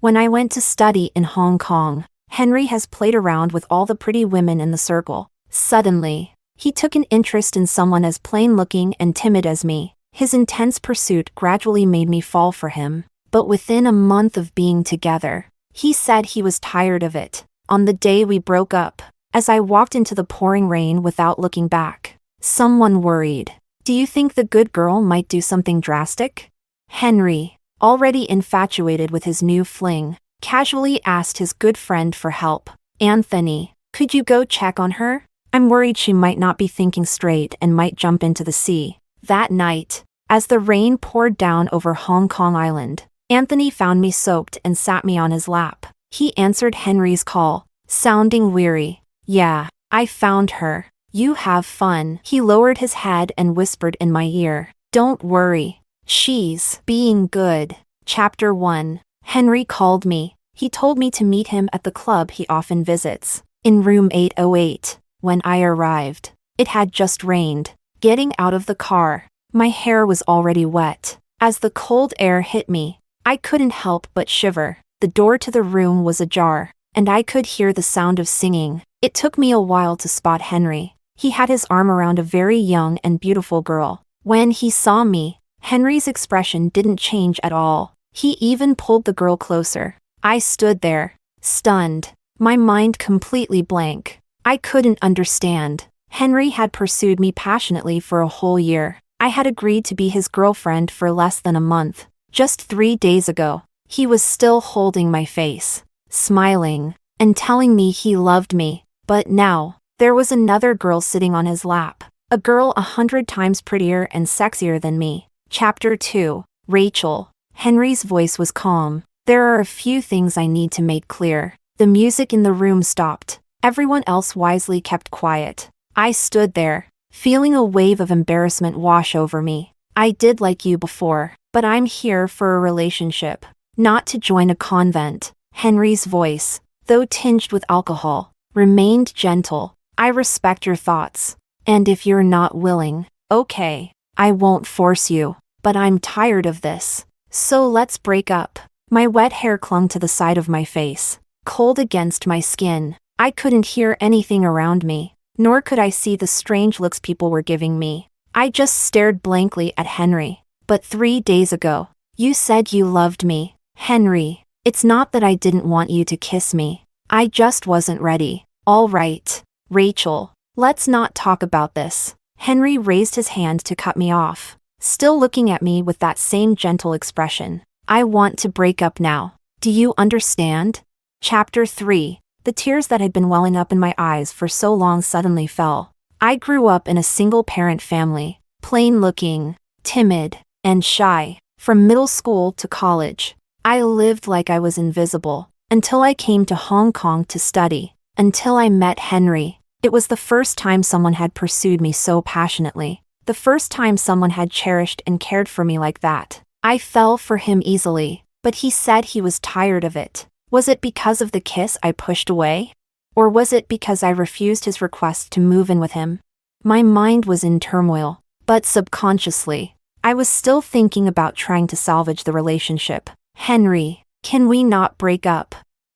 When I went to study in Hong Kong, Henry has played around with all the pretty women in the circle. Suddenly, he took an interest in someone as plain-looking and timid as me. His intense pursuit gradually made me fall for him. But within a month of being together, he said he was tired of it. On the day we broke up, as I walked into the pouring rain without looking back, someone worried, "Do you think the good girl might do something drastic?" Henry, already infatuated with his new fling, casually asked his good friend for help. "Anthony, could you go check on her? I'm worried she might not be thinking straight and might jump into the sea." That night, as the rain poured down over Hong Kong Island, Anthony found me soaked and sat me on his lap. He answered Henry's call, sounding weary. "Yeah, I found her. You have fun." He lowered his head and whispered in my ear, "Don't worry. She's being good." Chapter 1. Henry called me. He told me to meet him at the club he often visits, in room 808. When I arrived, it had just rained. Getting out of the car, my hair was already wet. As the cold air hit me, I couldn't help but shiver. The door to the room was ajar, and I could hear the sound of singing. It took me a while to spot Henry. He had his arm around a very young and beautiful girl. When he saw me, Henry's expression didn't change at all. He even pulled the girl closer. I stood there, stunned, my mind completely blank. I couldn't understand. Henry had pursued me passionately for a whole year. I had agreed to be his girlfriend for less than a month. Just 3 days ago, he was still holding my face, smiling, and telling me he loved me. But now, there was another girl sitting on his lap. A girl 100 times prettier and sexier than me. Chapter 2. Rachel. Henry's voice was calm. "There are a few things I need to make clear." The music in the room stopped. Everyone else wisely kept quiet. I stood there, feeling a wave of embarrassment wash over me. "I did like you before, but I'm here for a relationship, not to join a convent." Henry's voice, though tinged with alcohol, remained gentle. "I respect your thoughts. And if you're not willing, okay, I won't force you. But I'm tired of this. So let's break up." My wet hair clung to the side of my face, cold against my skin. I couldn't hear anything around me, nor could I see the strange looks people were giving me. I just stared blankly at Henry. "But 3 days ago, you said you loved me." "Henry, it's not that I didn't want you to kiss me. I just wasn't ready." "All right, Rachel, let's not talk about this." Henry raised his hand to cut me off, still looking at me with that same gentle expression. "I want to break up now. Do you understand?" Chapter 3. The tears that had been welling up in my eyes for so long suddenly fell. I grew up in a single-parent family, plain-looking, timid, and shy. From middle school to college, I lived like I was invisible, until I came to Hong Kong to study, until I met Henry. It was the first time someone had pursued me so passionately, the first time someone had cherished and cared for me like that. I fell for him easily, but he said he was tired of it. Was it because of the kiss I pushed away? Or was it because I refused his request to move in with him? My mind was in turmoil, but subconsciously, I was still thinking about trying to salvage the relationship. "Henry, can we not break up?"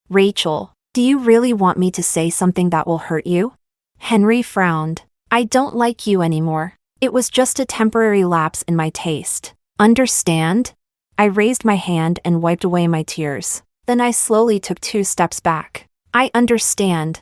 "Rachel, do you really want me to say something that will hurt you?" Henry frowned. "I don't like you anymore. It was just a temporary lapse in my taste. Understand?" I raised my hand and wiped away my tears. Then I slowly took 2 steps back. "I understand.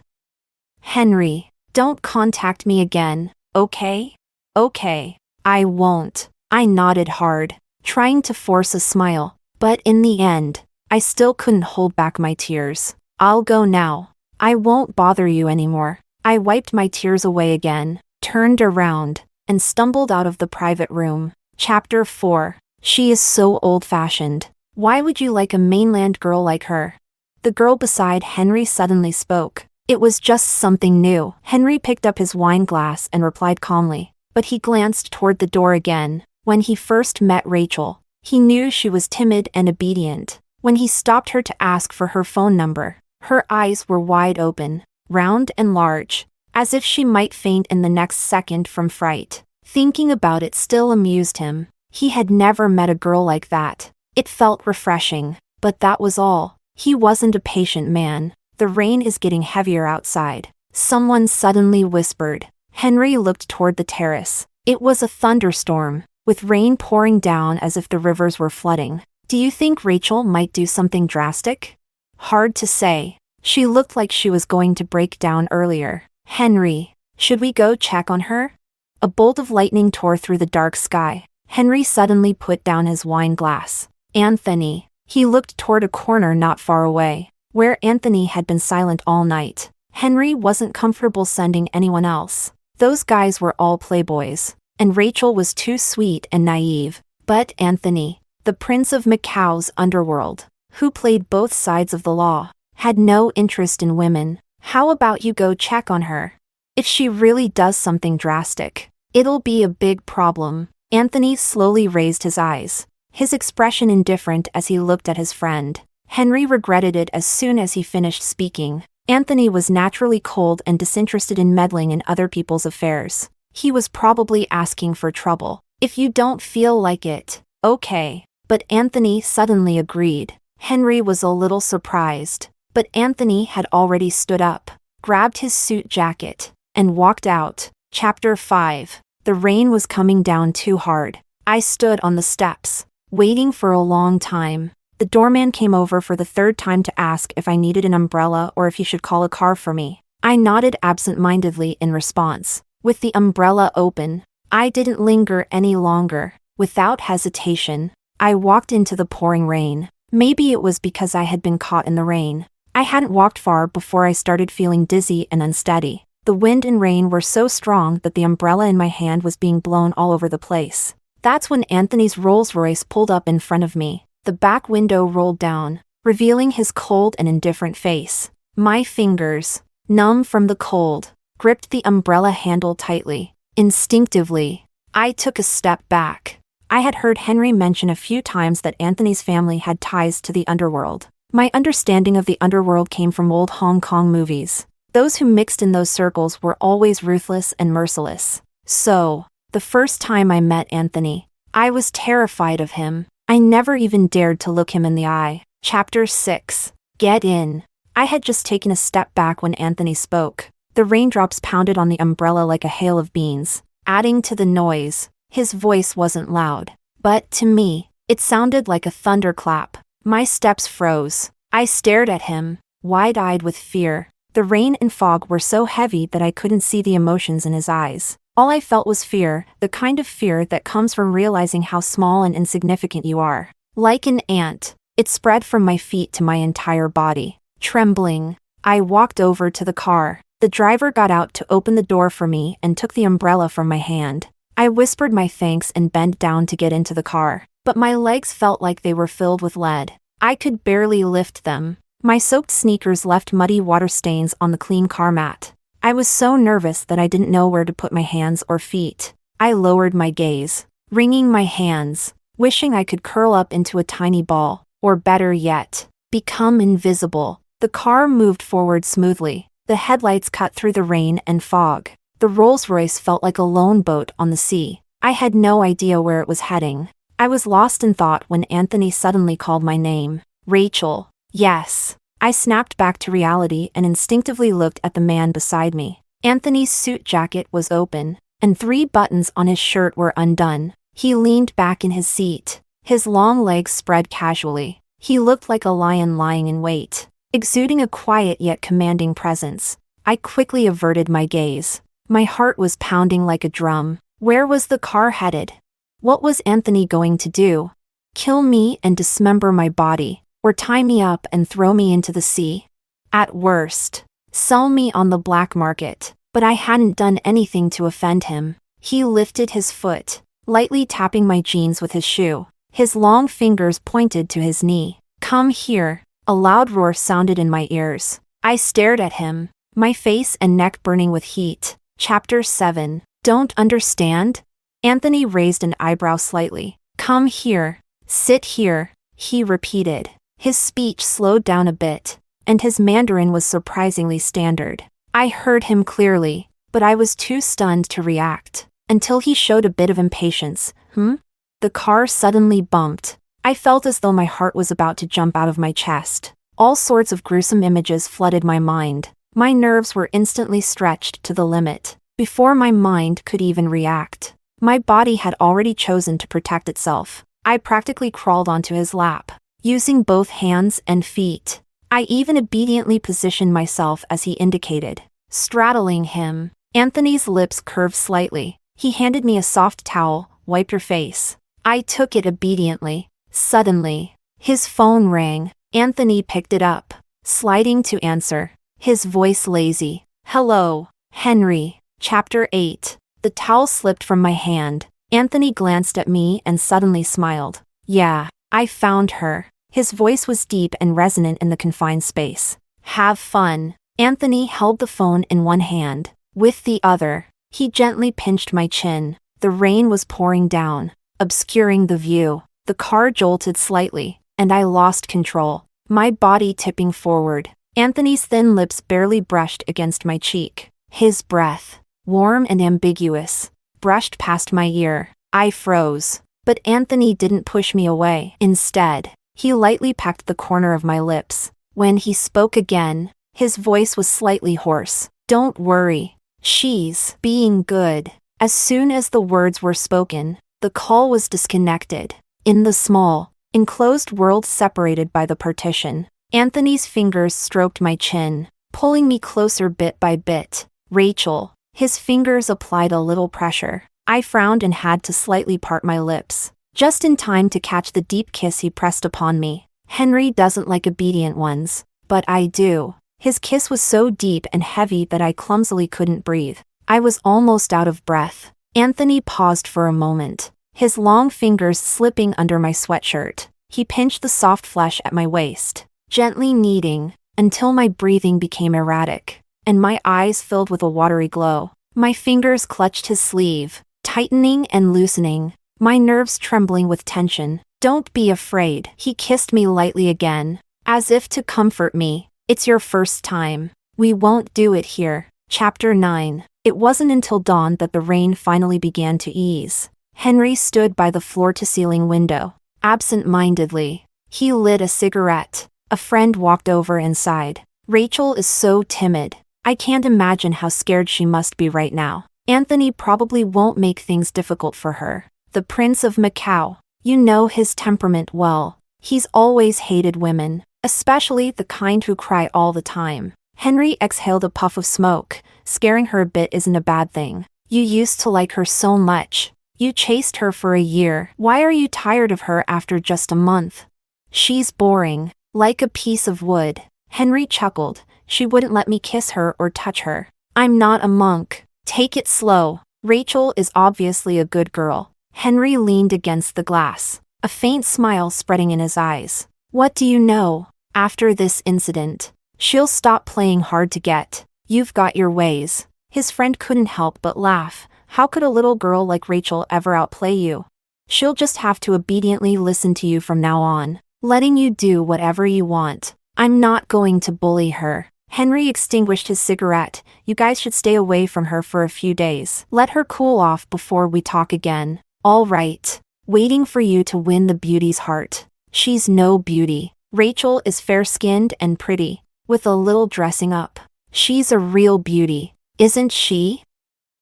Henry, don't contact me again, okay?" "Okay, I won't." I nodded hard, trying to force a smile, but in the end, I still couldn't hold back my tears. "I'll go now. I won't bother you anymore." I wiped my tears away again, turned around, and stumbled out of the private room. Chapter 4. She is so old-fashioned. Why would you like a mainland girl like her? The girl beside Henry suddenly spoke. It was just something new. Henry picked up his wine glass and replied calmly, but he glanced toward the door again. When he first met Rachel, he knew she was timid and obedient. When he stopped her to ask for her phone number, her eyes were wide open, round and large, as if she might faint in the next second from fright. Thinking about it still amused him. He had never met a girl like that. It felt refreshing, but that was all. He wasn't a patient man. The rain is getting heavier outside, someone suddenly whispered. Henry looked toward the terrace. It was a thunderstorm, with rain pouring down as if the rivers were flooding. Do you think Rachel might do something drastic? Hard to say. She looked like she was going to break down earlier. Henry, should we go check on her? A bolt of lightning tore through the dark sky. Henry suddenly put down his wine glass. Anthony. He looked toward a corner not far away, where Anthony had been silent all night. Henry wasn't comfortable sending anyone else. Those guys were all playboys, and Rachel was too sweet and naive. But Anthony, the prince of Macau's underworld, who played both sides of the law, had no interest in women. How about you go check on her? If she really does something drastic, it'll be a big problem. Anthony slowly raised his eyes, his expression indifferent as he looked at his friend. Henry regretted it as soon as he finished speaking. Anthony was naturally cold and disinterested in meddling in other people's affairs. He was probably asking for trouble. If you don't feel like it, okay. But Anthony suddenly agreed. Henry was a little surprised, but Anthony had already stood up, grabbed his suit jacket, and walked out. Chapter 5. The rain was coming down too hard. I stood on the steps, waiting for a long time. The doorman came over for the third time to ask if I needed an umbrella or if he should call a car for me. I nodded absent-mindedly in response. With the umbrella open, I didn't linger any longer. Without hesitation, I walked into the pouring rain. Maybe it was because I had been caught in the rain. I hadn't walked far before I started feeling dizzy and unsteady. The wind and rain were so strong that the umbrella in my hand was being blown all over the place. That's when Anthony's Rolls-Royce pulled up in front of me. The back window rolled down, revealing his cold and indifferent face. My fingers, numb from the cold, gripped the umbrella handle tightly. Instinctively, I took a step back. I had heard Henry mention a few times that Anthony's family had ties to the underworld. My understanding of the underworld came from old Hong Kong movies. Those who mixed in those circles were always ruthless and merciless. So, the first time I met Anthony, I was terrified of him. I never even dared to look him in the eye. Chapter 6. Get in. I had just taken a step back when Anthony spoke. The raindrops pounded on the umbrella like a hail of beans, adding to the noise. His voice wasn't loud, but to me, it sounded like a thunderclap. My steps froze. I stared at him, wide-eyed with fear. The rain and fog were so heavy that I couldn't see the emotions in his eyes. All I felt was fear, the kind of fear that comes from realizing how small and insignificant you are. Like an ant, it spread from my feet to my entire body. Trembling, I walked over to the car. The driver got out to open the door for me and took the umbrella from my hand. I whispered my thanks and bent down to get into the car, but my legs felt like they were filled with lead. I could barely lift them. My soaked sneakers left muddy water stains on the clean car mat. I was so nervous that I didn't know where to put my hands or feet. I lowered my gaze, wringing my hands, wishing I could curl up into a tiny ball, or better yet, become invisible. The car moved forward smoothly. The headlights cut through the rain and fog. The Rolls-Royce felt like a lone boat on the sea. I had no idea where it was heading. I was lost in thought when Anthony suddenly called my name. Rachel. Yes. I snapped back to reality and instinctively looked at the man beside me. Anthony's suit jacket was open, and 3 buttons on his shirt were undone. He leaned back in his seat, his long legs spread casually. He looked like a lion lying in wait, exuding a quiet yet commanding presence. I quickly averted my gaze. My heart was pounding like a drum. Where was the car headed? What was Anthony going to do? Kill me and dismember my body, or tie me up and throw me into the sea? At worst, sell me on the black market. But I hadn't done anything to offend him. He lifted his foot, lightly tapping my jeans with his shoe. His long fingers pointed to his knee. Come here. A loud roar sounded in my ears. I stared at him, my face and neck burning with heat. Chapter 7. Don't understand? Anthony raised an eyebrow slightly. Come here. Sit here, he repeated. His speech slowed down a bit, and his Mandarin was surprisingly standard. I heard him clearly, but I was too stunned to react, until he showed a bit of impatience. The car suddenly bumped. I felt as though my heart was about to jump out of my chest. All sorts of gruesome images flooded my mind. My nerves were instantly stretched to the limit. Before my mind could even react, my body had already chosen to protect itself. I practically crawled onto his lap, using both hands and feet. I even obediently positioned myself as he indicated, straddling him. Anthony's lips curved slightly. He handed me a soft towel. Wipe your face. I took it obediently. Suddenly, his phone rang. Anthony picked it up, sliding to answer, his voice lazy. Hello, Henry. Chapter 8. The towel slipped from my hand. Anthony glanced at me and suddenly smiled. Yeah, I found her. His voice was deep and resonant in the confined space. Have fun. Anthony held the phone in one hand. With the other, he gently pinched my chin. The rain was pouring down, obscuring the view. The car jolted slightly, and I lost control, my body tipping forward. Anthony's thin lips barely brushed against my cheek. His breath, warm and ambiguous, brushed past my ear. I froze. But Anthony didn't push me away. Instead, he lightly pecked the corner of my lips. When he spoke again, his voice was slightly hoarse. Don't worry. She's being good. As soon as the words were spoken, the call was disconnected. In the small, enclosed world separated by the partition, Anthony's fingers stroked my chin, pulling me closer bit by bit. Rachel. His fingers applied a little pressure. I frowned and had to slightly part my lips, just in time to catch the deep kiss he pressed upon me. Henry doesn't like obedient ones, but I do. His kiss was so deep and heavy that I clumsily couldn't breathe. I was almost out of breath. Anthony paused for a moment, his long fingers slipping under my sweatshirt. He pinched the soft flesh at my waist, gently kneading, until my breathing became erratic, and my eyes filled with a watery glow. My fingers clutched his sleeve, tightening and loosening, my nerves trembling with tension. Don't be afraid. He kissed me lightly again, as if to comfort me. It's your first time. We won't do it here. Chapter 9. It wasn't until dawn that the rain finally began to ease. Henry stood by the floor-to-ceiling window, absent-mindedly. He lit a cigarette. A friend walked over and sighed. Rachel is so timid. I can't imagine how scared she must be right now. Anthony probably won't make things difficult for her. The Prince of Macau. You know his temperament well. He's always hated women, especially the kind who cry all the time. Henry exhaled a puff of smoke. Scaring her a bit isn't a bad thing. You used to like her so much. You chased her for a year. Why are you tired of her after just a month? She's boring, like a piece of wood. Henry chuckled. She wouldn't let me kiss her or touch her. I'm not a monk. Take it slow. Rachel is obviously a good girl. Henry leaned against the glass, a faint smile spreading in his eyes. What do you know? After this incident, she'll stop playing hard to get. You've got your ways. His friend couldn't help but laugh. How could a little girl like Rachel ever outplay you? She'll just have to obediently listen to you from now on, letting you do whatever you want. I'm not going to bully her. Henry extinguished his cigarette. You guys should stay away from her for a few days. Let her cool off before we talk again. All right. Waiting for you to win the beauty's heart. She's no beauty. Rachel is fair-skinned and pretty, with a little dressing up. She's a real beauty, isn't she?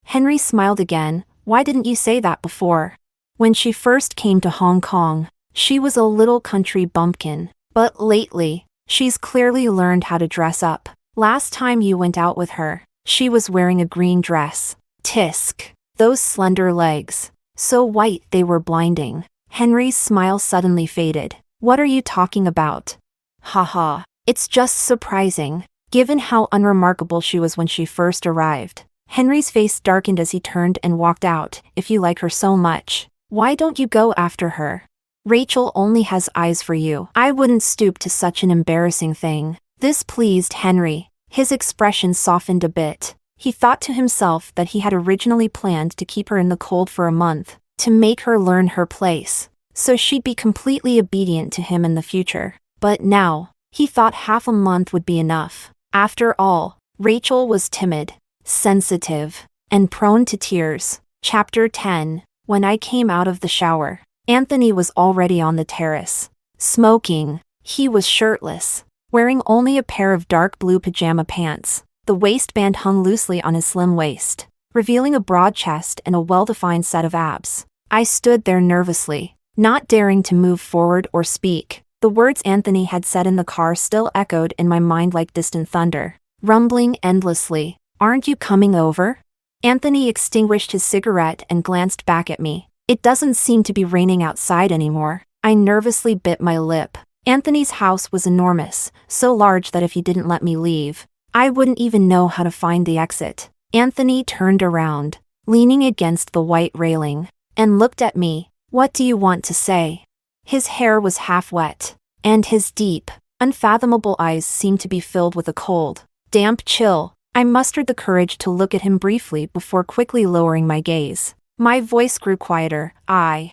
Henry smiled again. Why didn't you say that before? When she first came to Hong Kong, she was a little country bumpkin. But lately, she's clearly learned how to dress up. Last time you went out with her, she was wearing a green dress. Tisk. Those slender legs. So white they were blinding. Henry's smile suddenly faded. What are you talking about? Haha. It's just surprising, given how unremarkable she was when she first arrived. Henry's face darkened as he turned and walked out. If you like her so much, why don't you go after her? Rachel only has eyes for you. I wouldn't stoop to such an embarrassing thing. This pleased Henry. His expression softened a bit. He thought to himself that he had originally planned to keep her in the cold for a month, to make her learn her place, so she'd be completely obedient to him in the future. But now, he thought half a month would be enough. After all, Rachel was timid, sensitive, and prone to tears. Chapter 10. When I came out of the shower, Anthony was already on the terrace, smoking. He was shirtless, wearing only a pair of dark blue pajama pants. The waistband hung loosely on his slim waist, revealing a broad chest and a well-defined set of abs. I stood there nervously, not daring to move forward or speak. The words Anthony had said in the car still echoed in my mind like distant thunder, rumbling endlessly. "Aren't you coming over?" Anthony extinguished his cigarette and glanced back at me. "It doesn't seem to be raining outside anymore." I nervously bit my lip. Anthony's house was enormous, so large that if he didn't let me leave, I wouldn't even know how to find the exit. Anthony turned around, leaning against the white railing, and looked at me. "What do you want to say?" His hair was half wet, and his deep, unfathomable eyes seemed to be filled with a cold, damp chill. I mustered the courage to look at him briefly before quickly lowering my gaze. My voice grew quieter. I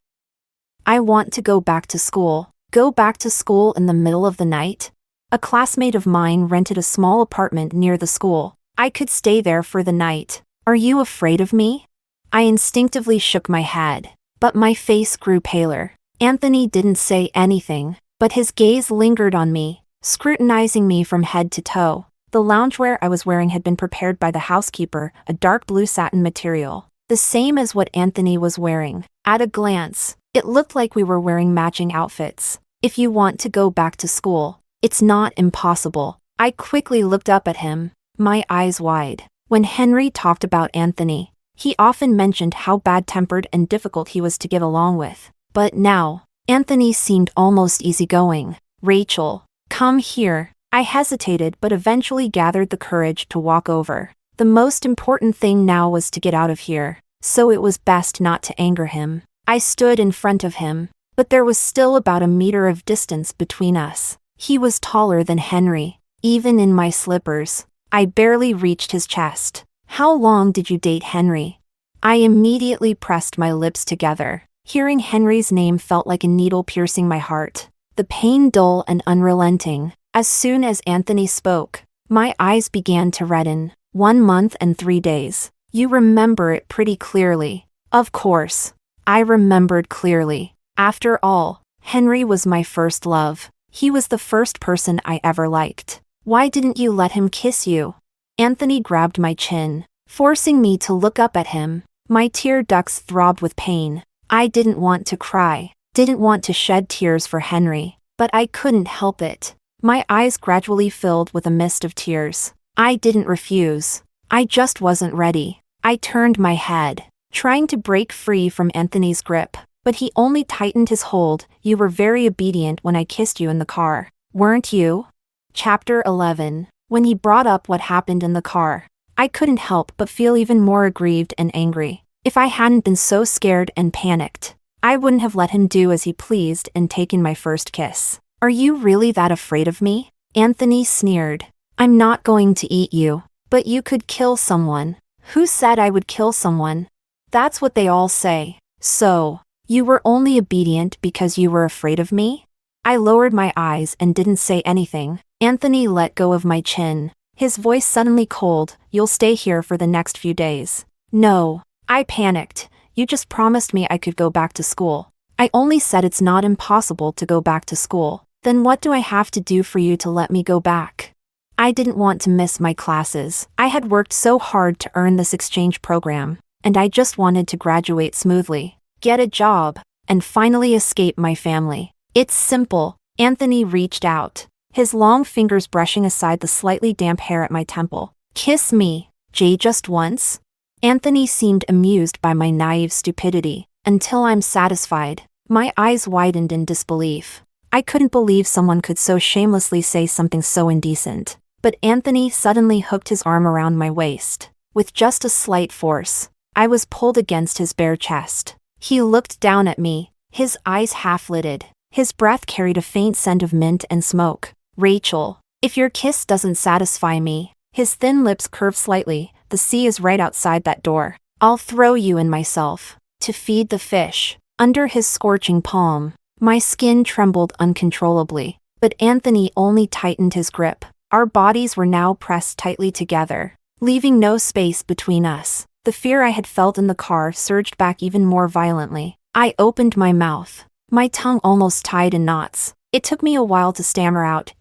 want to go back to school." Go back to school in the middle of the night? A classmate of mine rented a small apartment near the school. I could stay there for the night. "Are you afraid of me?" I instinctively shook my head, but my face grew paler. Anthony didn't say anything, but his gaze lingered on me, scrutinizing me from head to toe. The loungewear I was wearing had been prepared by the housekeeper, a dark blue satin material, the same as what Anthony was wearing. At a glance, it looked like we were wearing matching outfits. "If you want to go back to school, it's not impossible." I quickly looked up at him, my eyes wide. When Henry talked about Anthony, he often mentioned how bad-tempered and difficult he was to get along with. But now, Anthony seemed almost easygoing. "Rachel, come here." I hesitated but eventually gathered the courage to walk over. The most important thing now was to get out of here, so it was best not to anger him. I stood in front of him, but there was still about a meter of distance between us. He was taller than Henry, even in my slippers. I barely reached his chest. "How long did you date Henry?" I immediately pressed my lips together. Hearing Henry's name felt like a needle piercing my heart, the pain dull and unrelenting. As soon as Anthony spoke, my eyes began to redden. 1 month and 3 days. "You remember it pretty clearly." Of course. I remembered clearly. After all, Henry was my first love. He was the first person I ever liked. "Why didn't you let him kiss you?" Anthony grabbed my chin, forcing me to look up at him. My tear ducts throbbed with pain. I didn't want to cry, didn't want to shed tears for Henry, but I couldn't help it. My eyes gradually filled with a mist of tears. I didn't refuse. I just wasn't ready. I turned my head, trying to break free from Anthony's grip, but he only tightened his hold. "You were very obedient when I kissed you in the car, weren't you?" Chapter 11. When he brought up what happened in the car, I couldn't help but feel even more aggrieved and angry. If I hadn't been so scared and panicked, I wouldn't have let him do as he pleased and taken my first kiss. "Are you really that afraid of me?" Anthony sneered. "I'm not going to eat you, but you could kill someone." "Who said I would kill someone?" "That's what they all say." "So, you were only obedient because you were afraid of me?" I lowered my eyes and didn't say anything. Anthony let go of my chin, his voice suddenly cold. "You'll stay here for the next few days." "No." I panicked. "You just promised me I could go back to school." "I only said it's not impossible to go back to school." "Then what do I have to do for you to let me go back?" I didn't want to miss my classes. I had worked so hard to earn this exchange program, and I just wanted to graduate smoothly, get a job, and finally escape my family. "It's simple." Anthony reached out, his long fingers brushing aside the slightly damp hair at my temple. "Kiss me, Jay, just once." Anthony seemed amused by my naive stupidity. "Until I'm satisfied." My eyes widened in disbelief. I couldn't believe someone could so shamelessly say something so indecent. But Anthony suddenly hooked his arm around my waist. With just a slight force, I was pulled against his bare chest. He looked down at me, his eyes half-lidded. His breath carried a faint scent of mint and smoke. "Rachel, if your kiss doesn't satisfy me," his thin lips curved slightly, "the sea is right outside that door. I'll throw you in myself, to feed the fish." Under his scorching palm, my skin trembled uncontrollably, but Anthony only tightened his grip. Our bodies were now pressed tightly together, leaving no space between us. The fear I had felt in the car surged back even more violently. I opened my mouth, my tongue almost tied in knots. It took me a while to stammer out,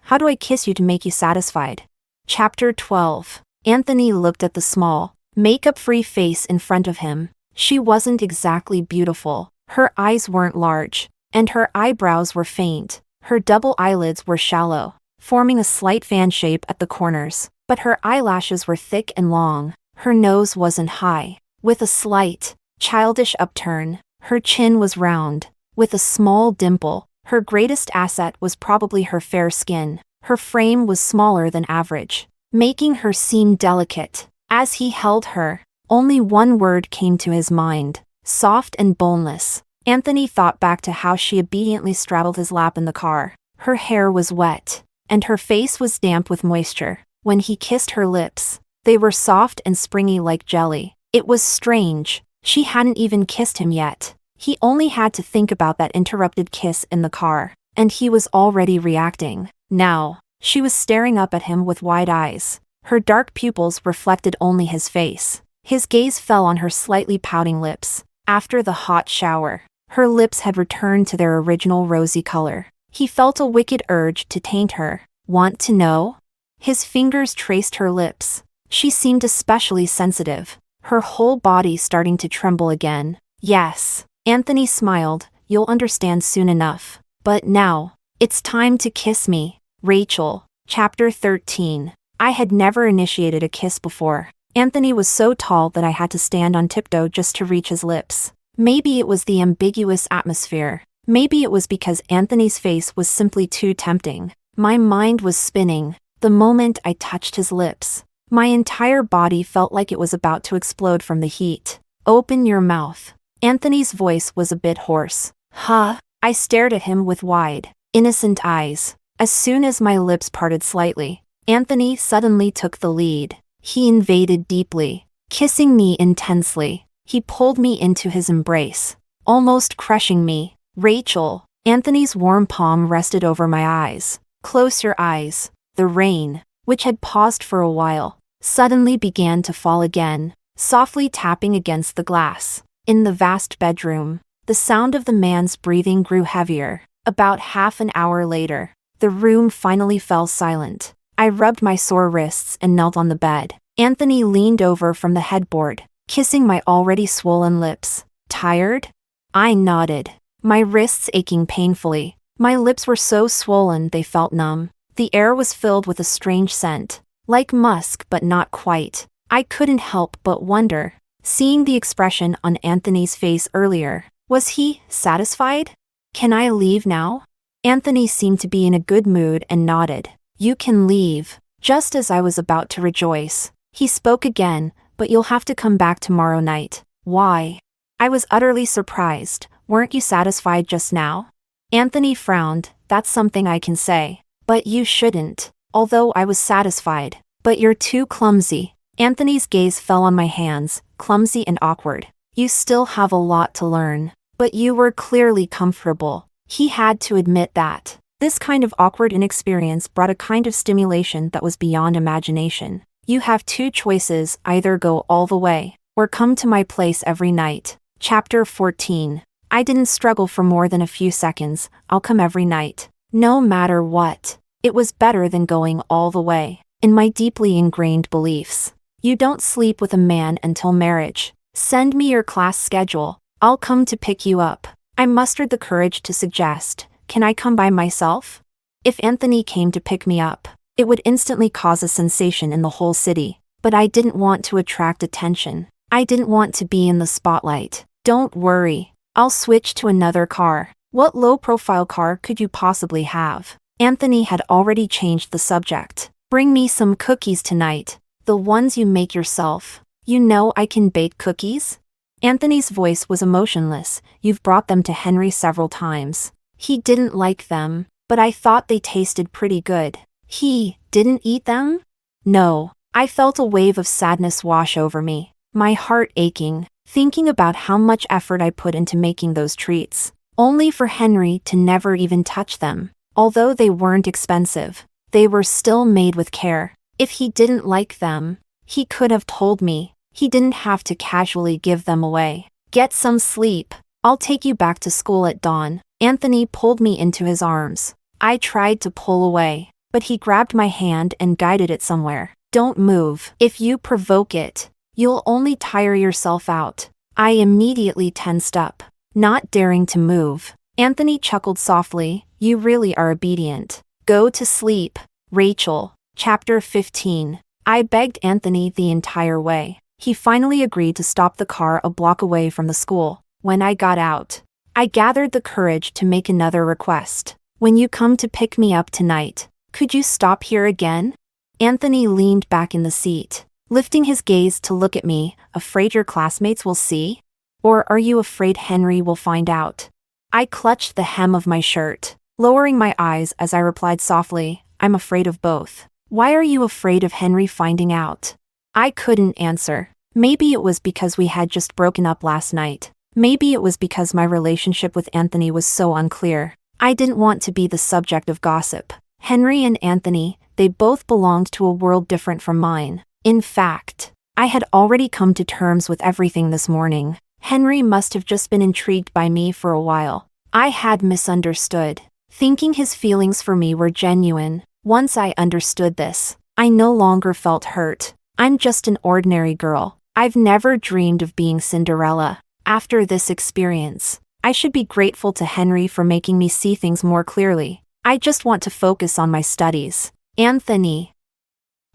how do I kiss you to make you satisfied? Chapter 12. Anthony looked at the small, makeup-free face in front of him. She wasn't exactly beautiful. Her eyes weren't large, and her eyebrows were faint. Her double eyelids were shallow, forming a slight fan shape at the corners, but her eyelashes were thick and long. Her nose wasn't high, with a slight, childish upturn. Her chin was round, with a small dimple. Her greatest asset was probably her fair skin. Her frame was smaller than average, making her seem delicate. As he held her, only one word came to his mind: soft and boneless. Anthony thought back to how she obediently straddled his lap in the car. Her hair was wet, and her face was damp with moisture. When he kissed her lips, they were soft and springy like jelly. It was strange. She hadn't even kissed him yet. He only had to think about that interrupted kiss in the car, and he was already reacting. Now, she was staring up at him with wide eyes. Her dark pupils reflected only his face. His gaze fell on her slightly pouting lips. After the hot shower, her lips had returned to their original rosy color. He felt a wicked urge to taint her. Want to know? His fingers traced her lips. She seemed especially sensitive, her whole body starting to tremble again. Yes, Anthony smiled, you'll understand soon enough. But now, it's time to kiss me, Rachel. Chapter 13. I had never initiated a kiss before. Anthony was so tall that I had to stand on tiptoe just to reach his lips. Maybe it was the ambiguous atmosphere. Maybe it was because Anthony's face was simply too tempting. My mind was spinning. The moment I touched his lips, my entire body felt like it was about to explode from the heat. Open your mouth. Anthony's voice was a bit hoarse. Huh? I stared at him with wide, innocent eyes. As soon as my lips parted slightly, Anthony suddenly took the lead. He invaded deeply, kissing me intensely. He pulled me into his embrace, almost crushing me. Rachel. Anthony's warm palm rested over my eyes. Close your eyes. The rain, which had paused for a while, suddenly began to fall again, softly tapping against the glass. In the vast bedroom, the sound of the man's breathing grew heavier. About half an hour later, the room finally fell silent. I rubbed my sore wrists and knelt on the bed. Anthony leaned over from the headboard, kissing my already swollen lips. Tired? I nodded, my wrists aching painfully. My lips were so swollen they felt numb. The air was filled with a strange scent, like musk but not quite. I couldn't help but wonder, seeing the expression on Anthony's face earlier, was he satisfied? Can I leave now? Anthony seemed to be in a good mood and nodded. You can leave. Just as I was about to rejoice, he spoke again, but you'll have to come back tomorrow night. Why? I was utterly surprised. Weren't you satisfied just now? Anthony frowned. That's something I can say. But you shouldn't. Although I was satisfied. But you're too clumsy. Anthony's gaze fell on my hands, clumsy and awkward. You still have a lot to learn. But you were clearly comfortable. He had to admit that. This kind of awkward inexperience brought a kind of stimulation that was beyond imagination. You have two choices, either go all the way, or come to my place every night. Chapter 14. I didn't struggle for more than a few seconds. I'll come every night. No matter what. It was better than going all the way. In my deeply ingrained beliefs, you don't sleep with a man until marriage. Send me your class schedule. I'll come to pick you up. I mustered the courage to suggest, can I come by myself? If Anthony came to pick me up, it would instantly cause a sensation in the whole city. But I didn't want to attract attention. I didn't want to be in the spotlight. Don't worry. I'll switch to another car. What low-profile car could you possibly have? Anthony had already changed the subject. Bring me some cookies tonight. The ones you make yourself. You know I can bake cookies? Anthony's voice was emotionless. You've brought them to Henry several times. He didn't like them, but I thought they tasted pretty good. He didn't eat them? No. I felt a wave of sadness wash over me, my heart aching, thinking about how much effort I put into making those treats, only for Henry to never even touch them. Although they weren't expensive, they were still made with care. If he didn't like them, he could have told me. He didn't have to casually give them away. Get some sleep. I'll take you back to school at dawn. Anthony pulled me into his arms. I tried to pull away, but he grabbed my hand and guided it somewhere. Don't move. If you provoke it, you'll only tire yourself out. I immediately tensed up, not daring to move. Anthony chuckled softly. You really are obedient. Go to sleep, Rachel. Chapter 15. I begged Anthony the entire way. He finally agreed to stop the car a block away from the school. When I got out, I gathered the courage to make another request. When you come to pick me up tonight, could you stop here again? Anthony leaned back in the seat, lifting his gaze to look at me. Afraid your classmates will see? Or are you afraid Henry will find out? I clutched the hem of my shirt, lowering my eyes as I replied softly, I'm afraid of both. Why are you afraid of Henry finding out? I couldn't answer. Maybe it was because we had just broken up last night. Maybe it was because my relationship with Anthony was so unclear. I didn't want to be the subject of gossip. Henry and Anthony, they both belonged to a world different from mine. In fact, I had already come to terms with everything this morning. Henry must have just been intrigued by me for a while. I had misunderstood, thinking his feelings for me were genuine. Once I understood this, I no longer felt hurt. I'm just an ordinary girl. I've never dreamed of being Cinderella. After this experience, I should be grateful to Henry for making me see things more clearly. I just want to focus on my studies. Anthony,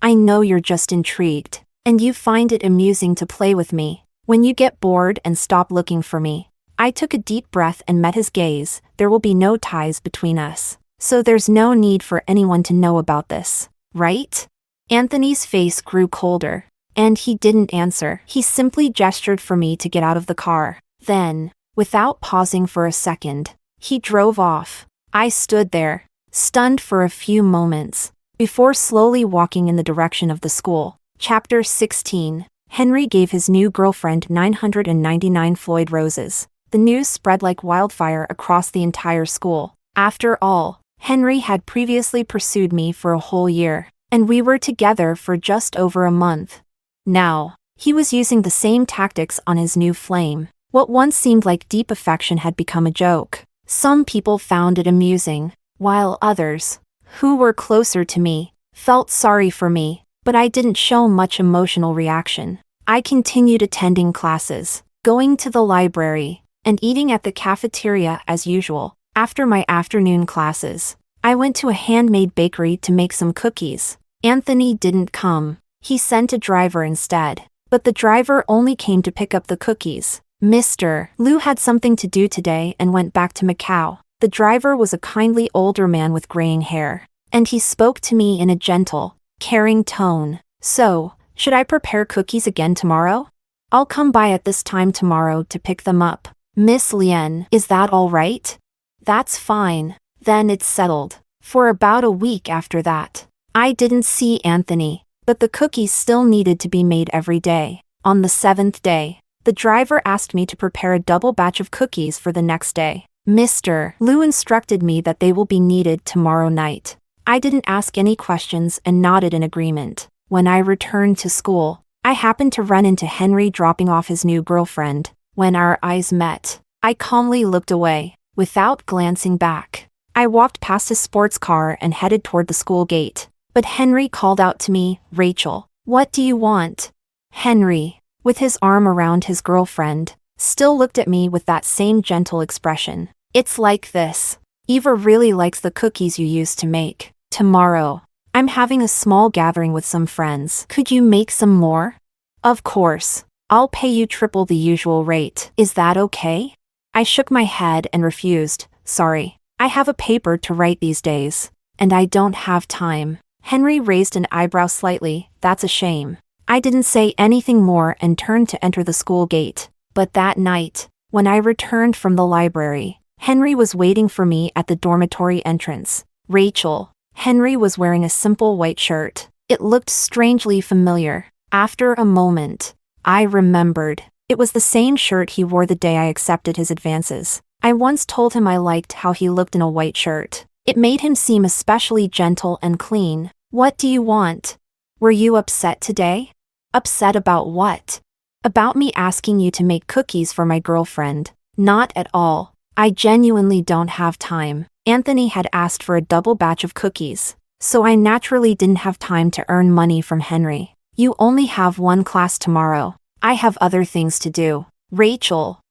I know you're just intrigued, and you find it amusing to play with me. When you get bored and stop looking for me. I took a deep breath and met his gaze. There will be no ties between us, so there's no need for anyone to know about this, right? Anthony's face grew colder, and he didn't answer. He simply gestured for me to get out of the car. Then, without pausing for a second, he drove off. I stood there, stunned for a few moments, before slowly walking in the direction of the school. Chapter 16. Henry gave his new girlfriend 999 Floyd roses. The news spread like wildfire across the entire school. After all, Henry had previously pursued me for a whole year, and we were together for just over a month. Now, he was using the same tactics on his new flame. What once seemed like deep affection had become a joke. Some people found it amusing, while others, who were closer to me, felt sorry for me, but I didn't show much emotional reaction. I continued attending classes, going to the library, and eating at the cafeteria as usual. After my afternoon classes, I went to a handmade bakery to make some cookies. Anthony didn't come. He sent a driver instead, but the driver only came to pick up the cookies. Mr. Liu had something to do today and went back to Macau. The driver was a kindly older man with graying hair, and he spoke to me in a gentle, caring tone. So, should I prepare cookies again tomorrow? I'll come by at this time tomorrow to pick them up. Miss Lien, is that all right? That's fine. Then it's settled. For about a week after that, I didn't see Anthony, but the cookies still needed to be made every day. On the 7th day, the driver asked me to prepare a double batch of cookies for the next day. Mr. Liu instructed me that they will be needed tomorrow night. I didn't ask any questions and nodded in agreement. When I returned to school, I happened to run into Henry dropping off his new girlfriend. When our eyes met, I calmly looked away, without glancing back. I walked past his sports car and headed toward the school gate. But Henry called out to me, Rachel, what do you want? Henry, with his arm around his girlfriend, still looked at me with that same gentle expression. It's like this. Eva really likes the cookies you used to make. Tomorrow, I'm having a small gathering with some friends. Could you make some more? Of course. I'll pay you triple the usual rate. Is that okay? I shook my head and refused. Sorry. I have a paper to write these days, and I don't have time. Henry raised an eyebrow slightly. That's a shame. I didn't say anything more and turned to enter the school gate. But that night, when I returned from the library, Henry was waiting for me at the dormitory entrance. Rachel. Henry was wearing a simple white shirt. It looked strangely familiar. After a moment, I remembered. It was the same shirt he wore the day I accepted his advances. I once told him I liked how he looked in a white shirt. It made him seem especially gentle and clean. What do you want? Were you upset today? Upset about what? About me asking you to make cookies for my girlfriend. Not at all. I genuinely don't have time. Anthony had asked for a double batch of cookies, so I naturally didn't have time to earn money from Henry. You only have one class tomorrow. I have other things to do. Rachel.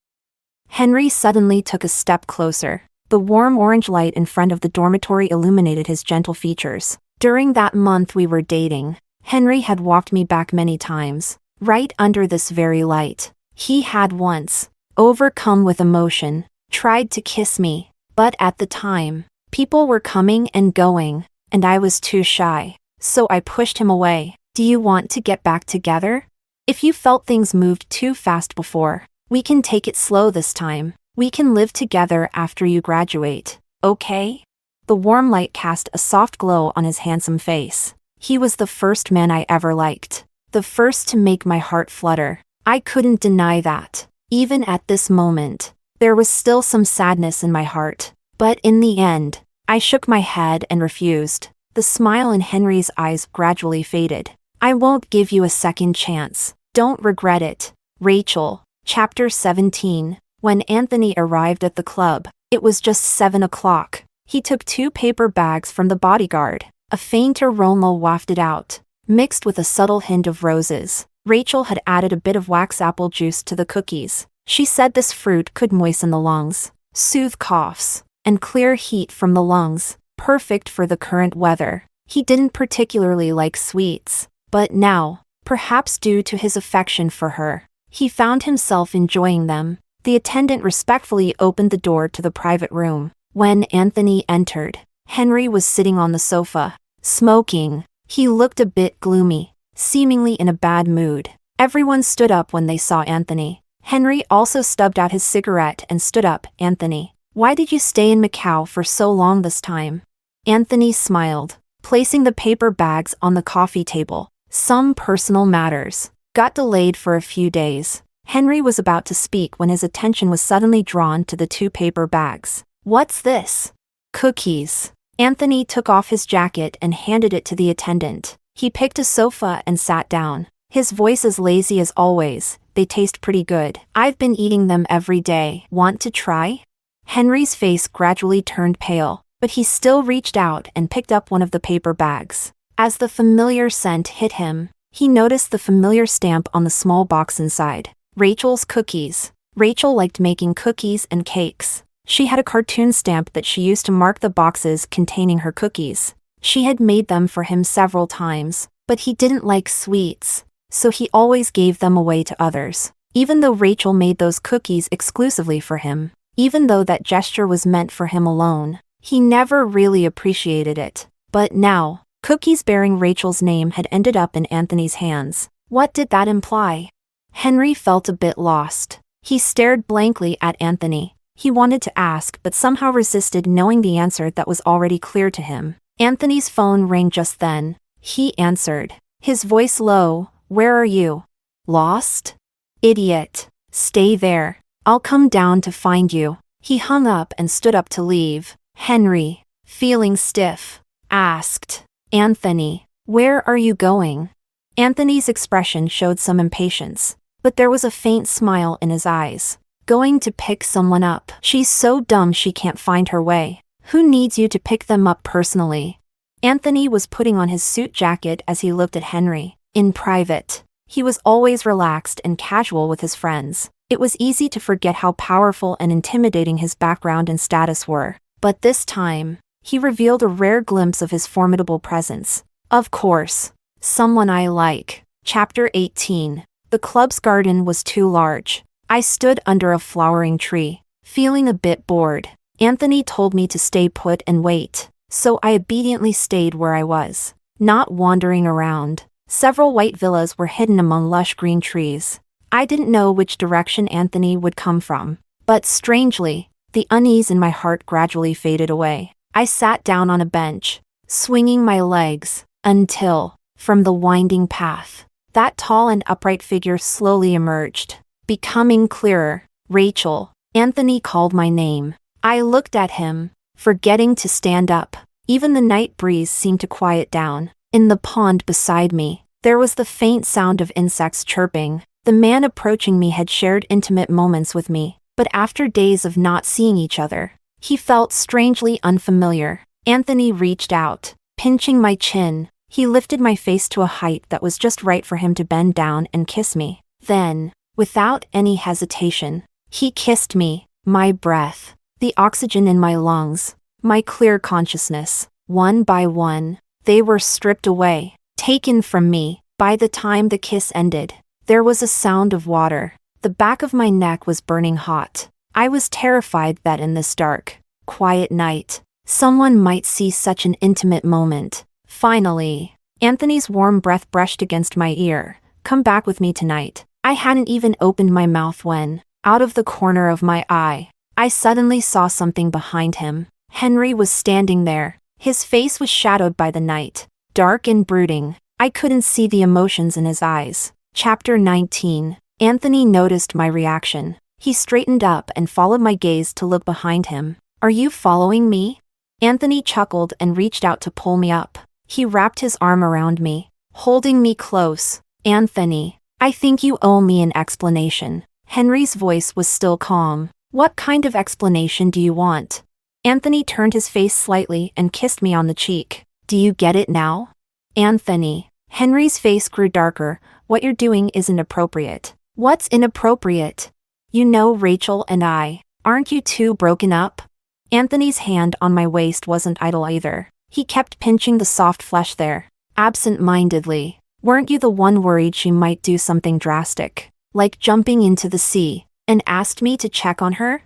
Henry suddenly took a step closer. The warm orange light in front of the dormitory illuminated his gentle features. During that month we were dating, Henry had walked me back many times, right under this very light. He had once, overcome with emotion, tried to kiss me, but at the time, people were coming and going, and I was too shy, so I pushed him away. Do you want to get back together? If you felt things moved too fast before, we can take it slow this time. We can live together after you graduate, okay? The warm light cast a soft glow on his handsome face. He was the first man I ever liked, the first to make my heart flutter. I couldn't deny that. Even at this moment, there was still some sadness in my heart. But in the end, I shook my head and refused. The smile in Henry's eyes gradually faded. I won't give you a second chance. Don't regret it. Rachel. Chapter 17. When Anthony arrived at the club, it was just 7 o'clock. He took 2 paper bags from the bodyguard. A faint aroma wafted out, mixed with a subtle hint of roses. Rachel had added a bit of wax apple juice to the cookies. She said this fruit could moisten the lungs, soothe coughs, and clear heat from the lungs, perfect for the current weather. He didn't particularly like sweets, but now, perhaps due to his affection for her, he found himself enjoying them. The attendant respectfully opened the door to the private room. When Anthony entered, Henry was sitting on the sofa, smoking. He looked a bit gloomy, seemingly in a bad mood. Everyone stood up when they saw Anthony. Henry also stubbed out his cigarette and stood up. Anthony, why did you stay in Macau for so long this time? Anthony smiled, placing the paper bags on the coffee table. Some personal matters. Got delayed for a few days. Henry was about to speak when his attention was suddenly drawn to the 2 paper bags. What's this? Cookies. Anthony took off his jacket and handed it to the attendant. He picked a sofa and sat down. His voice as lazy as always. They taste pretty good. I've been eating them every day. Want to try? Henry's face gradually turned pale, but he still reached out and picked up one of the paper bags. As the familiar scent hit him, he noticed the familiar stamp on the small box inside. Rachel's cookies. Rachel liked making cookies and cakes. She had a cartoon stamp that she used to mark the boxes containing her cookies. She had made them for him several times, but he didn't like sweets, so he always gave them away to others. Even though Rachel made those cookies exclusively for him, even though that gesture was meant for him alone, he never really appreciated it. But now, cookies bearing Rachel's name had ended up in Anthony's hands. What did that imply? Henry felt a bit lost. He stared blankly at Anthony. He wanted to ask but somehow resisted knowing the answer that was already clear to him. Anthony's phone rang just then. He answered, his voice low. Where are you? Lost? Idiot. Stay there. I'll come down to find you. He hung up and stood up to leave. Henry, feeling stiff, asked, Anthony, where are you going? Anthony's expression showed some impatience, but there was a faint smile in his eyes. Going to pick someone up. She's so dumb she can't find her way. Who needs you to pick them up personally? Anthony was putting on his suit jacket as he looked at Henry. In private, he was always relaxed and casual with his friends. It was easy to forget how powerful and intimidating his background and status were. But this time, he revealed a rare glimpse of his formidable presence. Of course, someone I like. Chapter 18. The club's garden was too large. I stood under a flowering tree, feeling a bit bored. Anthony told me to stay put and wait, so I obediently stayed where I was, not wandering around. Several white villas were hidden among lush green trees. I didn't know which direction Anthony would come from, but strangely, the unease in my heart gradually faded away. I sat down on a bench, swinging my legs, until, from the winding path, that tall and upright figure slowly emerged. Becoming clearer. Rachel. Anthony called my name. I looked at him, forgetting to stand up. Even the night breeze seemed to quiet down. In the pond beside me, there was the faint sound of insects chirping. The man approaching me had shared intimate moments with me. but after days of not seeing each other, he felt strangely unfamiliar. Anthony reached out, pinching my chin. He lifted my face to a height that was just right for him to bend down and kiss me. Then, without any hesitation, he kissed me, my breath, the oxygen in my lungs, my clear consciousness. One by one, they were stripped away, taken from me. By the time the kiss ended, there was a sound of water. The back of my neck was burning hot. I was terrified that in this dark, quiet night, someone might see such an intimate moment. Finally, Anthony's warm breath brushed against my ear. Come back with me tonight. I hadn't even opened my mouth when, out of the corner of my eye, I suddenly saw something behind him. Henry was standing there. His face was shadowed by the night, dark and brooding. I couldn't see the emotions in his eyes. Chapter 19. Anthony noticed my reaction. He straightened up and followed my gaze to look behind him. Are you following me? Anthony chuckled and reached out to pull me up. He wrapped his arm around me, holding me close. Anthony, I think you owe me an explanation. Henry's voice was still calm. What kind of explanation do you want? Anthony turned his face slightly and kissed me on the cheek. Do you get it now? Anthony. Henry's face grew darker. What you're doing isn't appropriate. What's inappropriate? You know Rachel and I. Aren't you two broken up? Anthony's hand on my waist wasn't idle either. He kept pinching the soft flesh there, absent-mindedly. Weren't you the one worried she might do something drastic, like jumping into the sea, and asked me to check on her?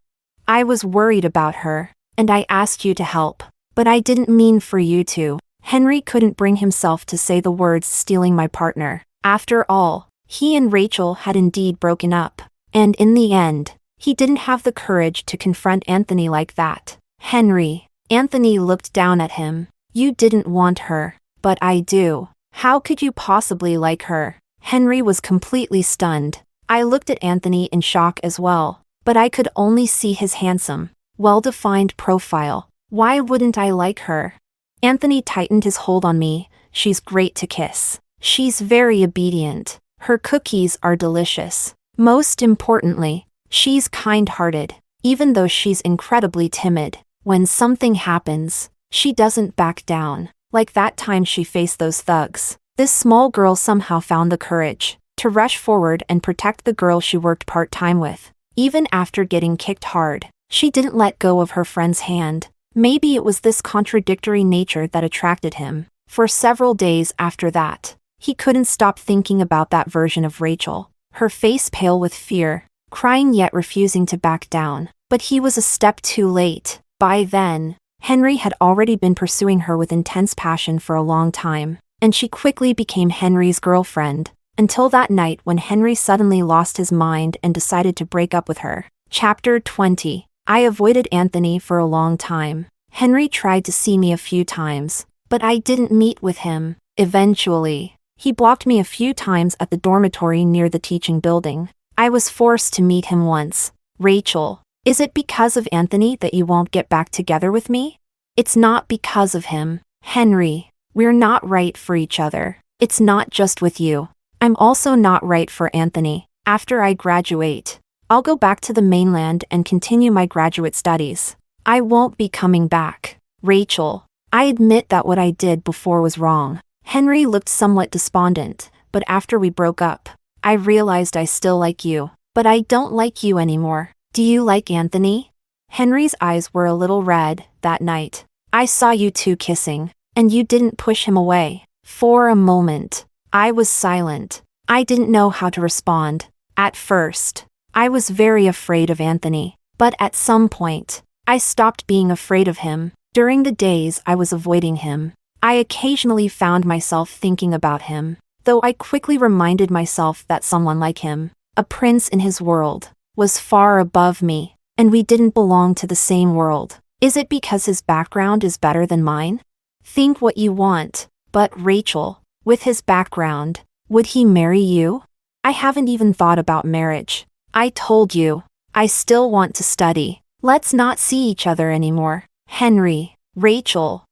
I was worried about her, and I asked you to help, but I didn't mean for you to. Henry couldn't bring himself to say the words stealing my partner. After all, he and Rachel had indeed broken up, and in the end, he didn't have the courage to confront Anthony like that. Henry. Anthony looked down at him. You didn't want her, but I do. How could you possibly like her? Henry was completely stunned. I looked at Anthony in shock as well, but I could only see his handsome, well-defined profile. Why wouldn't I like her? Anthony tightened his hold on me. She's great to kiss. She's very obedient. Her cookies are delicious. Most importantly, she's kind-hearted. Even though she's incredibly timid, when something happens, she doesn't back down. Like that time she faced those thugs. This small girl somehow found the courage to rush forward and protect the girl she worked part-time with. Even after getting kicked hard, she didn't let go of her friend's hand. Maybe it was this contradictory nature that attracted him. For several days after that, he couldn't stop thinking about that version of Rachel, her face pale with fear, crying yet refusing to back down. But he was a step too late. By then, Henry had already been pursuing her with intense passion for a long time, and she quickly became Henry's girlfriend, until that night when Henry suddenly lost his mind and decided to break up with her. Chapter 20. I avoided Anthony for a long time. Henry tried to see me a few times, but I didn't meet with him. Eventually, he blocked me a few times at the dormitory near the teaching building. I was forced to meet him once. Rachel, is it because of Anthony that you won't get back together with me? It's not because of him. Henry, we're not right for each other. It's not just with you. I'm also not right for Anthony. After I graduate, I'll go back to the mainland and continue my graduate studies. I won't be coming back. Rachel, I admit that what I did before was wrong. Henry looked somewhat despondent, but after we broke up, I realized I still like you, but I don't like you anymore. Do you like Anthony? Henry's eyes were a little red that night. I saw you two kissing, and you didn't push him away. For a moment, I was silent. I didn't know how to respond. At first, I was very afraid of Anthony, but at some point, I stopped being afraid of him. During the days I was avoiding him, I occasionally found myself thinking about him, though I quickly reminded myself that someone like him, a prince in his world, was far above me, and we didn't belong to the same world. Is it because his background is better than mine? Think what you want, but Rachel, with his background, would he marry you? I haven't even thought about marriage. I told you, I still want to study. Let's not see each other anymore. Henry, Rachel.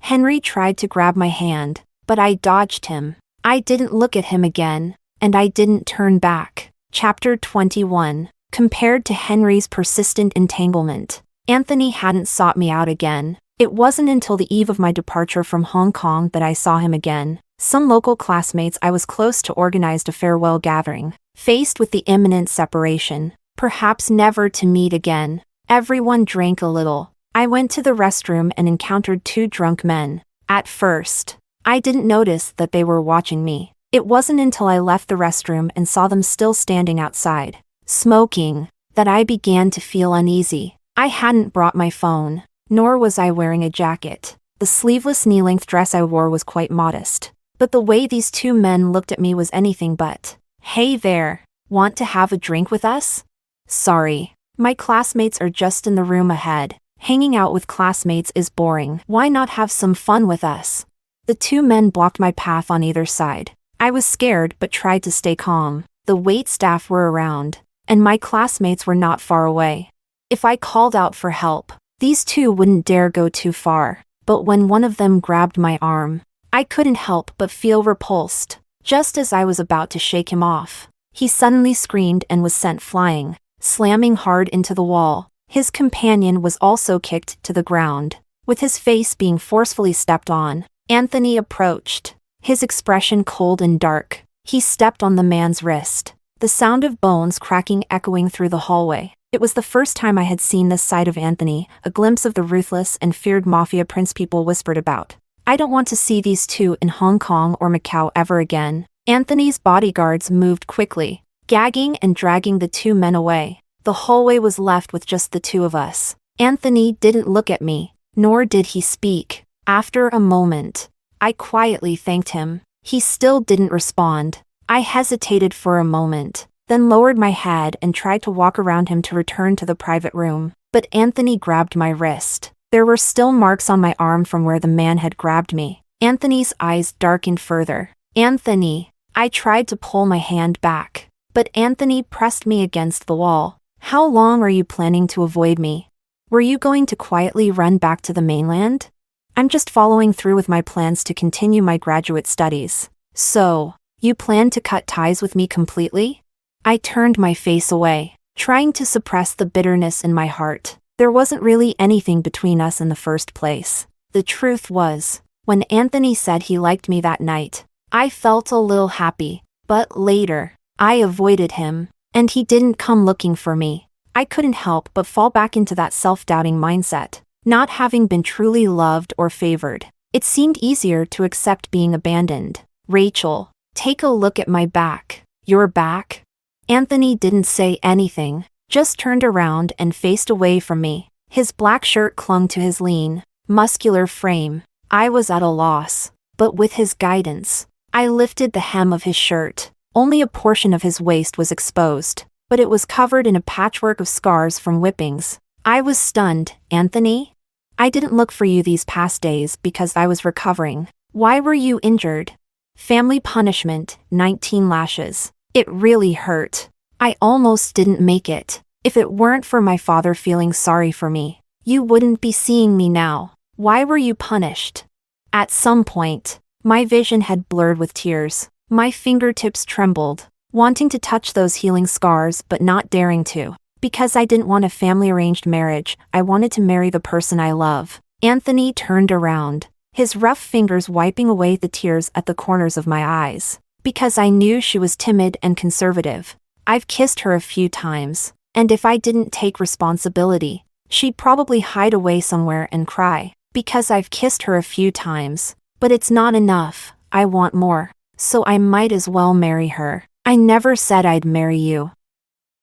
Henry tried to grab my hand, but I dodged him. I didn't look at him again, and I didn't turn back. Chapter 21. compared to Henry's persistent entanglement. Anthony hadn't sought me out again. It wasn't until the eve of my departure from Hong Kong that I saw him again. Some local classmates I was close to organized a farewell gathering. Faced with the imminent separation, perhaps never to meet again, everyone drank a little. I went to the restroom and encountered two drunk men. At first, I didn't notice that they were watching me. It wasn't until I left the restroom and saw them still standing outside, smoking, that I began to feel uneasy. I hadn't brought my phone, nor was I wearing a jacket. The sleeveless knee-length dress I wore was quite modest. But the way these two men looked at me was anything but. "Hey there, want to have a drink with us?" "Sorry, my classmates are just in the room ahead. Hanging out with classmates is boring. Why not have some fun with us?" The two men blocked my path on either side. I was scared but tried to stay calm. The wait staff were around, and my classmates were not far away. If I called out for help, these two wouldn't dare go too far. But when one of them grabbed my arm, I couldn't help but feel repulsed. Just as I was about to shake him off, he suddenly screamed and was sent flying, slamming hard into the wall. His companion was also kicked to the ground, with his face being forcefully stepped on. Anthony approached, his expression cold and dark. He stepped on the man's wrist, the sound of bones cracking echoing through the hallway. It was the first time I had seen this side of Anthony, a glimpse of the ruthless and feared Mafia prince people whispered about. I don't want to see these two in Hong Kong or Macau ever again. Anthony's bodyguards moved quickly, gagging and dragging the two men away. The hallway was left with just the two of us. Anthony didn't look at me, nor did he speak. After a moment, I quietly thanked him. He still didn't respond. I hesitated for a moment, then lowered my head and tried to walk around him to return to the private room. But Anthony grabbed my wrist. There were still marks on my arm from where the man had grabbed me. Anthony's eyes darkened further. "Anthony." I tried to pull my hand back, but Anthony pressed me against the wall. "How long are you planning to avoid me? Were you going to quietly run back to the mainland?" "I'm just following through with my plans to continue my graduate studies." "So, you plan to cut ties with me completely?" I turned my face away, trying to suppress the bitterness in my heart. There wasn't really anything between us in the first place. The truth was, when Anthony said he liked me that night, I felt a little happy, but later, I avoided him, and he didn't come looking for me. I couldn't help but fall back into that self-doubting mindset, not having been truly loved or favored. It seemed easier to accept being abandoned. "Rachel, take a look at my back." "Your back?" Anthony didn't say anything, just turned around and faced away from me. His black shirt clung to his lean, muscular frame. I was at a loss, but with his guidance, I lifted the hem of his shirt. Only a portion of his waist was exposed, but it was covered in a patchwork of scars from whippings. I was stunned. "Anthony? I didn't look for you these past days because I was recovering. Why were you injured?" "Family punishment, 19 lashes. It really hurt. I almost didn't make it. If it weren't for my father feeling sorry for me, you wouldn't be seeing me now." "Why were you punished?" At some point, my vision had blurred with tears. My fingertips trembled, wanting to touch those healing scars but not daring to. Because I didn't want a family-arranged marriage, I wanted to marry the person I love. Anthony turned around, his rough fingers wiping away the tears at the corners of my eyes. Because I knew she was timid and conservative. I've kissed her a few times, and if I didn't take responsibility, she'd probably hide away somewhere and cry. Because I've kissed her a few times, but it's not enough, I want more, so I might as well marry her. I never said I'd marry you.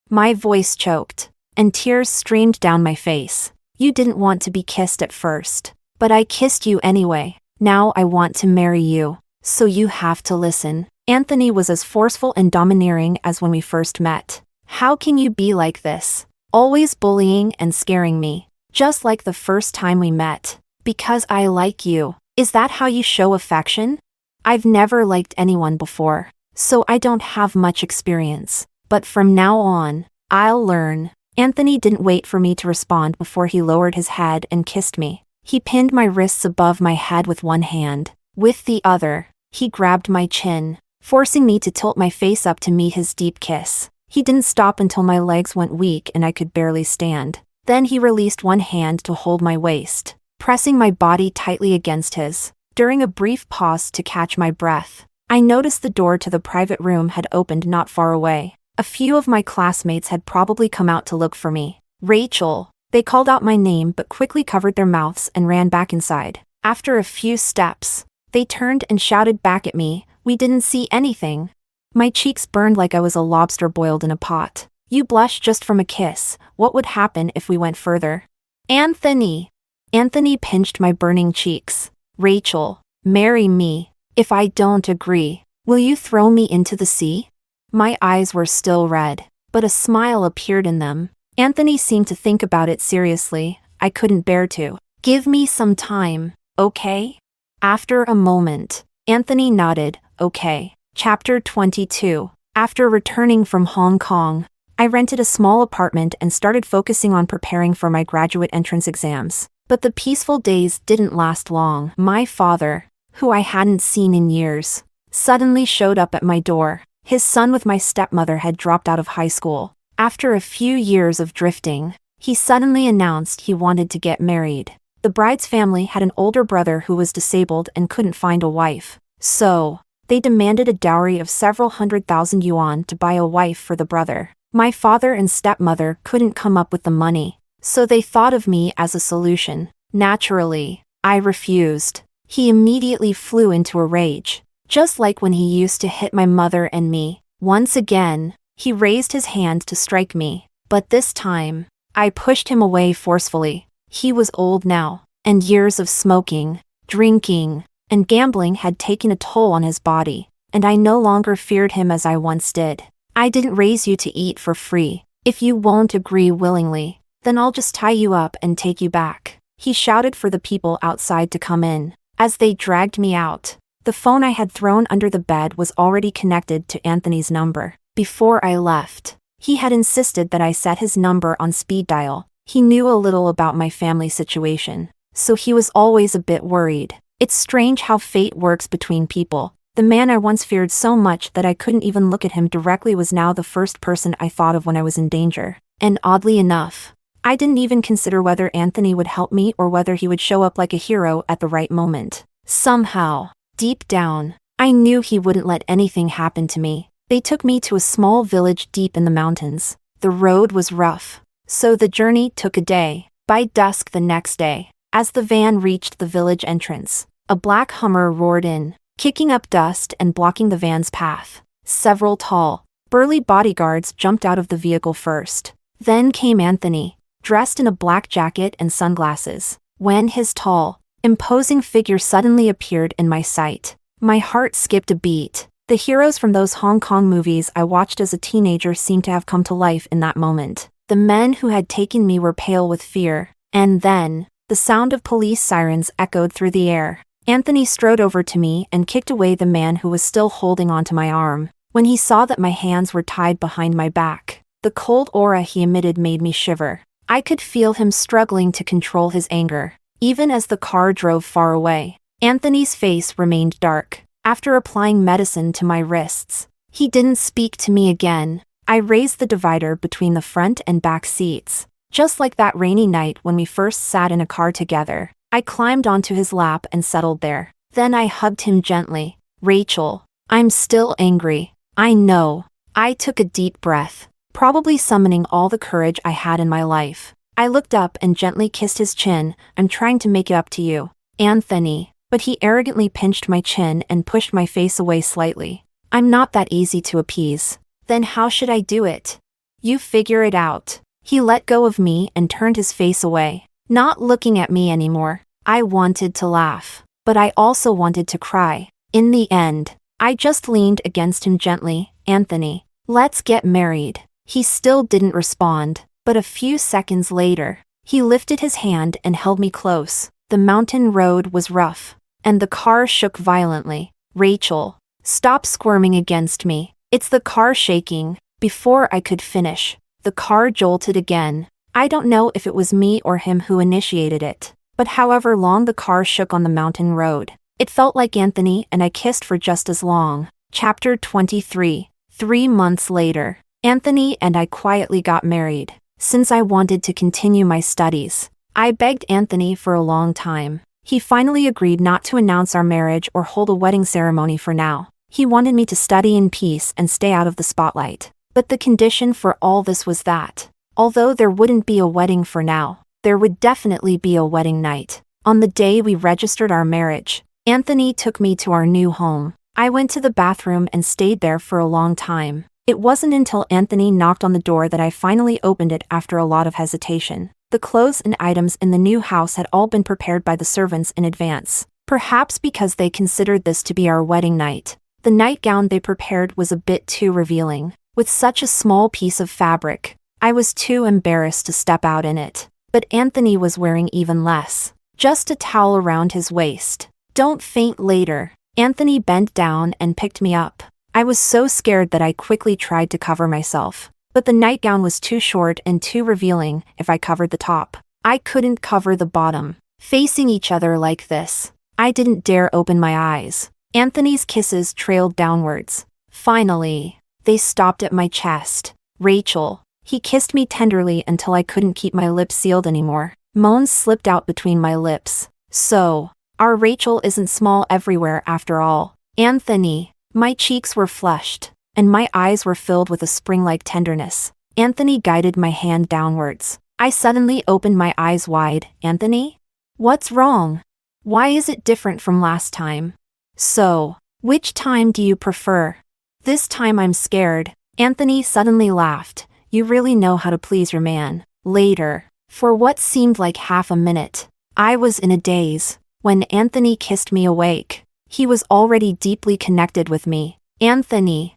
My voice choked, and tears streamed down my face. You didn't want to be kissed at first, but I kissed you anyway. Now I want to marry you, so you have to listen. Anthony was as forceful and domineering as when we first met. How can you be like this? Always bullying and scaring me, just like the first time we met. Because I like you. Is that how you show affection? I've never liked anyone before, so I don't have much experience. But from now on, I'll learn. Anthony didn't wait for me to respond before he lowered his head and kissed me. He pinned my wrists above my head with one hand. With the other, he grabbed my chin, forcing me to tilt my face up to meet his deep kiss. He didn't stop until my legs went weak and I could barely stand. Then he released one hand to hold my waist, pressing my body tightly against his. During a brief pause to catch my breath, I noticed the door to the private room had opened not far away. A few of my classmates had probably come out to look for me. Rachel. They called out my name but quickly covered their mouths and ran back inside. After a few steps, they turned and shouted back at me, "We didn't see anything." My cheeks burned like I was a lobster boiled in a pot. "You blush just from a kiss. What would happen if we went further?" Anthony. Anthony pinched my burning cheeks. "Rachel, marry me. If I don't agree, will you throw me into the sea?" My eyes were still red, but a smile appeared in them. Anthony seemed to think about it seriously. I couldn't bear to. "Give me some time, okay?" After a moment, Anthony nodded, "Okay." Chapter 22. After returning from Hong Kong, I rented a small apartment and started focusing on preparing for my graduate entrance exams. But the peaceful days didn't last long. My father, who I hadn't seen in years, suddenly showed up at my door. His son with my stepmother had dropped out of high school. After a few years of drifting, he suddenly announced he wanted to get married. The bride's family had an older brother who was disabled and couldn't find a wife. So, they demanded a dowry of several 100,000 yuan to buy a wife for the brother. My father and stepmother couldn't come up with the money, so they thought of me as a solution. Naturally, I refused. He immediately flew into a rage, just like when he used to hit my mother and me. Once again, he raised his hand to strike me, but this time, I pushed him away forcefully. He was old now, and years of smoking, drinking, and gambling had taken a toll on his body, and I no longer feared him as I once did. "I didn't raise you to eat for free. If you won't agree willingly, then I'll just tie you up and take you back." He shouted for the people outside to come in. As they dragged me out, the phone I had thrown under the bed was already connected to Anthony's number. Before I left, he had insisted that I set his number on speed dial. He knew a little about my family situation, so he was always a bit worried. It's strange how fate works between people. The man I once feared so much that I couldn't even look at him directly was now the first person I thought of when I was in danger. And oddly enough, I didn't even consider whether Anthony would help me or whether he would show up like a hero at the right moment. Somehow, deep down, I knew he wouldn't let anything happen to me. They took me to a small village deep in the mountains. The road was rough, so the journey took a day. By dusk the next day, as the van reached the village entrance, a black Hummer roared in, kicking up dust and blocking the van's path. Several tall, burly bodyguards jumped out of the vehicle first. Then came Anthony, dressed in a black jacket and sunglasses. When his tall, imposing figure suddenly appeared in my sight, my heart skipped a beat. The heroes from those Hong Kong movies I watched as a teenager seemed to have come to life in that moment. The men who had taken me were pale with fear, and then, the sound of police sirens echoed through the air. Anthony strode over to me and kicked away the man who was still holding onto my arm. When he saw that my hands were tied behind my back, the cold aura he emitted made me shiver. I could feel him struggling to control his anger, even as the car drove far away. Anthony's face remained dark. After applying medicine to my wrists, he didn't speak to me again. I raised the divider between the front and back seats. Just like that rainy night when we first sat in a car together, I climbed onto his lap and settled there. Then I hugged him gently. "Rachel, I'm still angry. I know." I took a deep breath, probably summoning all the courage I had in my life. I looked up and gently kissed his chin. "I'm trying to make it up to you, Anthony." But he arrogantly pinched my chin and pushed my face away slightly. "I'm not that easy to appease." "Then how should I do it?" "You figure it out." He let go of me and turned his face away, not looking at me anymore. I wanted to laugh, but I also wanted to cry. In the end, I just leaned against him gently. "Anthony, let's get married." He still didn't respond, but a few seconds later, he lifted his hand and held me close. The mountain road was rough, and the car shook violently. "Rachel, stop squirming against me. It's the car shaking." Before I could finish, the car jolted again. I don't know if it was me or him who initiated it, but however long the car shook on the mountain road, it felt like Anthony and I kissed for just as long. Chapter 23. 3 months later. Anthony and I quietly got married, since I wanted to continue my studies. I begged Anthony for a long time. He finally agreed not to announce our marriage or hold a wedding ceremony for now. He wanted me to study in peace and stay out of the spotlight. But the condition for all this was that, although there wouldn't be a wedding for now, there would definitely be a wedding night. On the day we registered our marriage, Anthony took me to our new home. I went to the bathroom and stayed there for a long time. It wasn't until Anthony knocked on the door that I finally opened it after a lot of hesitation. The clothes and items in the new house had all been prepared by the servants in advance, perhaps because they considered this to be our wedding night. The nightgown they prepared was a bit too revealing. With such a small piece of fabric, I was too embarrassed to step out in it. But Anthony was wearing even less. Just a towel around his waist. Don't faint later. Anthony bent down and picked me up. I was so scared that I quickly tried to cover myself. But the nightgown was too short and too revealing if I covered the top. I couldn't cover the bottom. Facing each other like this, I didn't dare open my eyes. Anthony's kisses trailed downwards. Finally, they stopped at my chest. Rachel. He kissed me tenderly until I couldn't keep my lips sealed anymore. Moans slipped out between my lips. So, our Rachel isn't small everywhere after all. Anthony. My cheeks were flushed, and my eyes were filled with a spring-like tenderness. Anthony guided my hand downwards. I suddenly opened my eyes wide. Anthony? What's wrong? Why is it different from last time? So, which time do you prefer? This time I'm scared. Anthony suddenly laughed. You really know how to please your man. Later, for what seemed like half a minute, I was in a daze. When Anthony kissed me awake, he was already deeply connected with me. Anthony.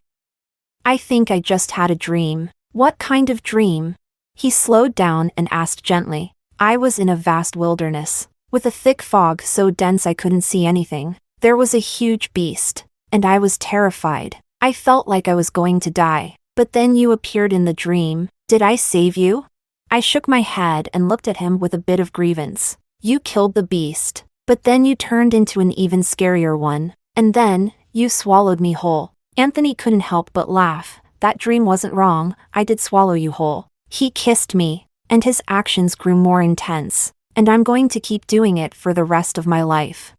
I think I just had a dream. What kind of dream? He slowed down and asked gently. I was in a vast wilderness, with a thick fog so dense I couldn't see anything. There was a huge beast, and I was terrified. I felt like I was going to die. But then you appeared in the dream. Did I save you? I shook my head and looked at him with a bit of grievance. You killed the beast, but then you turned into an even scarier one. And then, you swallowed me whole. Anthony couldn't help but laugh. That dream wasn't wrong. I did swallow you whole. He kissed me, and his actions grew more intense. And I'm going to keep doing it for the rest of my life.